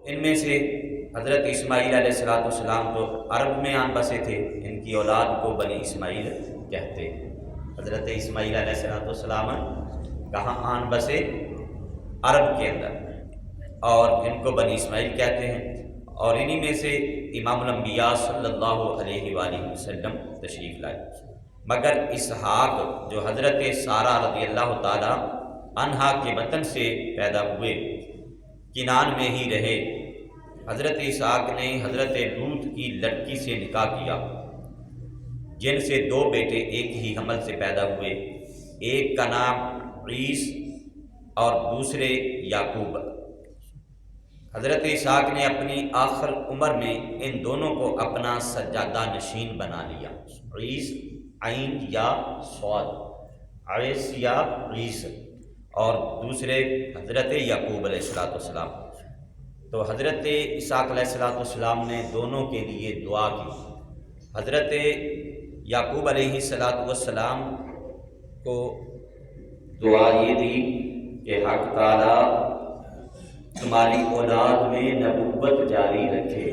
ان میں سے حضرت اسماعیل علیہ السلام تو عرب میں آن بسے تھے، ان کی اولاد کو بنی اسماعیل کہتے ہیں۔ حضرت اسماعیل علیہ السلام کہاں آن بسے؟ عرب کے اندر، اور ان کو بنی اسماعیل کہتے ہیں۔ اور انہی میں سے امام الانبیاء صلی اللہ علیہ وآلہ وسلم تشریف لائے۔ مگر اسحاق جو حضرت سارہ رضی اللہ تعالی عنہا کے وطن سے پیدا ہوئے، کنان میں ہی رہے۔ حضرت اسحاق نے حضرت لوط کی لڑکی سے نکاح کیا، جن سے 2 بیٹے ایک ہی حمل سے پیدا ہوئے، ایک کا نام عیس اور دوسرے یعقوب۔ حضرت اسحاق نے اپنی آخر عمر میں ان دونوں کو اپنا سجادہ نشین بنا لیا، عیس عین یا صاد، عیس یا عیس، اور دوسرے حضرت یعقوب علیہ السلام۔ تو حضرت اسحاق علیہ السلام نے دونوں کے لیے دعا کی۔ حضرت یعقوب علیہ السلام کو دعا یہ دی کہ حق تعالیٰ تمہاری اولاد میں نبوت جاری رکھے۔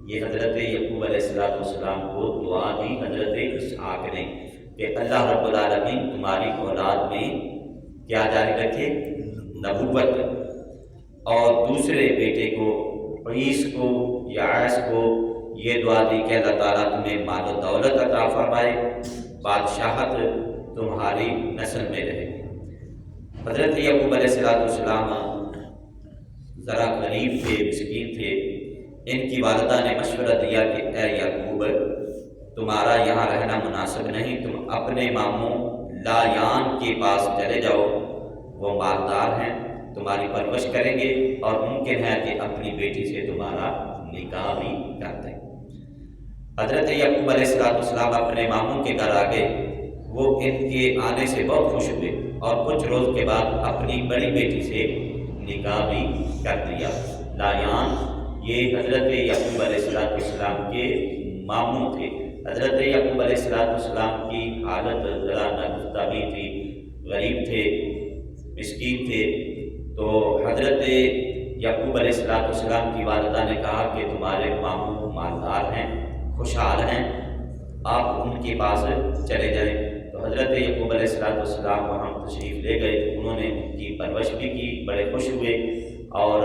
یہ حضرت یعقوب علیہ السلام کو دعا دی حضرت اسحاق نے کہ اللہ رب العالمین تمہاری اولاد میں کیا جاری رکھے؟ نبوت۔ اور دوسرے بیٹے کو عیس کو یا عیس کو یہ دعا دی کہ اللہ تعالیٰ تمہیں مال و دولت عطا فرمائے، بادشاہت تمہاری نسل میں رہے۔ حضرت یعقوب علیہ السلام ذرا غریب تھے، مسکین تھے۔ ان کی والدہ نے مشورہ دیا کہ اے یعقوب، تمہارا یہاں رہنا مناسب نہیں، تم اپنے ماموں لایان کے پاس چلے جاؤ، وہ مالدار ہیں، تمہاری پرورش کریں گے، اور ممکن ہے کہ اپنی بیٹی سے تمہارا نکاح بھی کر دیں۔ حضرت یعقوب علیہ السلام اپنے ماموں کے گھر آ گئے۔ وہ ان کے آنے سے بہت خوش ہوئے، اور کچھ روز کے بعد اپنی بڑی بیٹی سے نکاح بھی کر دیا۔ لایان یہ حضرت یعقوب علیہ السلام کے ماموں تھے۔ حضرت یعقوب علیہ السلام کی حالت ذرا ناگفتہ بھی تھی، غریب تھے، مسکین تھے۔ تو حضرت یعقوب علیہ السلام کی والدہ نے کہا کہ تمہارے ماموں مالدار ہیں، خوشحال ہیں، آپ ان کے پاس چلے جائیں۔ تو حضرت یعقوب علیہ السلام وہاں تشریف لے گئے، انہوں نے ان کی پرورش بھی کی، بڑے خوش ہوئے، اور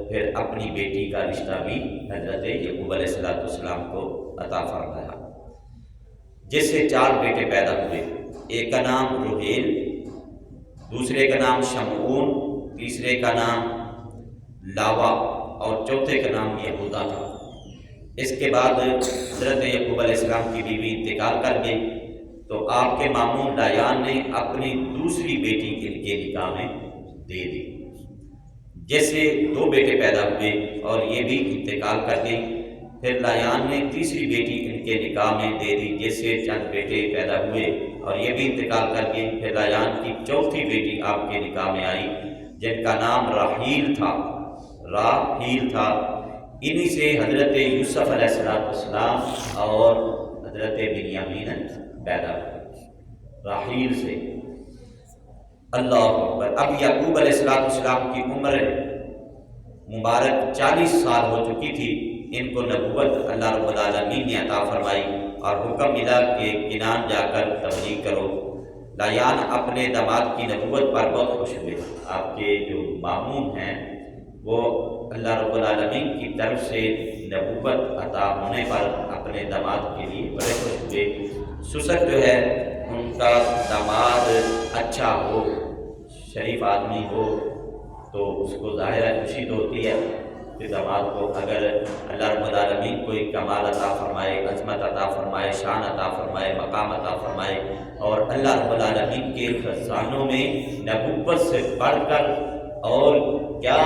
پھر اپنی بیٹی کا رشتہ بھی حضرت یعقوب علیہ السلام کو عطا فرمایا، جس سے 4 بیٹے پیدا ہوئے۔ ایک کا نام روحیل، دوسرے کا نام شمعون، تیسرے کا نام لاوا، اور چوتھے کا نام یہودا تھا۔ اس کے بعد حضرت یعقوب علیہ السلام کی بیوی انتقال کر گئی، تو آپ کے ماموں لایان نے اپنی دوسری بیٹی ان کے نکاح میں دے دی، جس سے 2 بیٹے پیدا ہوئے، اور یہ بھی انتقال کر گئی۔ پھر لایان نے تیسری بیٹی ان کے نکاح میں دے دی، جس سے چند بیٹے پیدا ہوئے، اور یہ بھی انتقال کر گئی۔ پھر لایان کی چوتھی بیٹی آپ کے نکاح میں آئی، جن کا نام راحیل تھا، انہی سے حضرت یوسف علیہ السلام اور حضرت بنیامین پیدا ہوئے، راحیل سے۔ اللہ اکبر۔ اب یعقوب علیہ السلام کی عمر مبارک 40 سال ہو چکی تھی۔ ان کو نبوت اللہ رب العالمین نے عطا فرمائی، اور حکم ملا کہ کنان جا کر تبلیغ کرو۔ لایان اپنے داماد کی نبوت پر بہت خوش ہوئے۔ آپ کے جو ماموں ہیں وہ اللہ رب العالمین کی طرف سے نبوت عطا ہونے پر اپنے داماد کے لیے بڑے خوش ہوئے۔ سسر جو ہے ان کا داماد اچھا ہو، شریف آدمی ہو، تو اس کو ظاہر ہے خوشی تو ہوتی ہے کہ داماد کو اگر اللہ رب العالمین کوئی کمال عطا فرمائے، عظمت عطا فرمائے، شان عطا فرمائے، مقام عطا فرمائے، اور اللہ رب العالمین کے خزانوں میں نبوت سے بڑھ کر اور کیا